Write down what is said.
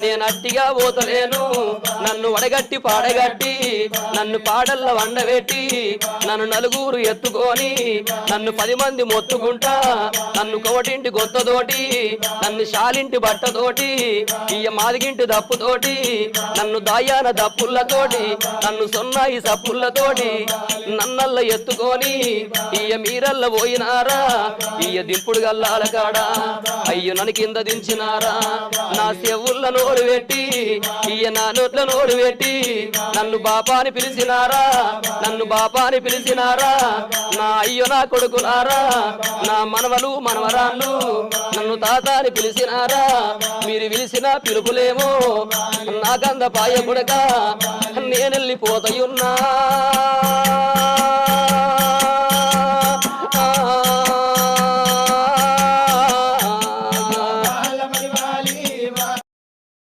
నేను అట్టిగా పోతలేను నన్ను వడగట్టి పాడగట్టి నన్ను పాడల్ల వండబెట్టి నన్ను నలుగురు ఎత్తుకొని నన్ను 10 మంది మొత్తుకుంటా నన్ను కోటింటి గొత్తతోటి నన్ను శాలింటి బట్టతోటి ఇయ్య మాదిగింటి దప్పుతోటి నన్ను దాయాన దప్పులతోటి నన్ను సొన్నాయి సప్పులతోటి నన్నల్ల ఎత్తుకొని ఇయ్య మీరల్ల పోయినారా ఇయ్య దింపుడు గల్లాల కాడా అయ్యో నన్ను కింద దించినారా నా చెవుల్ల నోరు పెట్టి ఇయ్య నా నోట్ల నోరు పెట్టి నన్ను బాపాని పిలిచినారా నన్ను బాపాని పిలిచినారా నా అయ్యో నా కొడుకులారా నా మనవలు మనవరాళ్ళు నన్ను తాతాని పిలిచినారా మీరు పిలిచిన పిలుపులేమో నా గంధ పాయ కొడక నేనెళ్ళిపోతయున్నా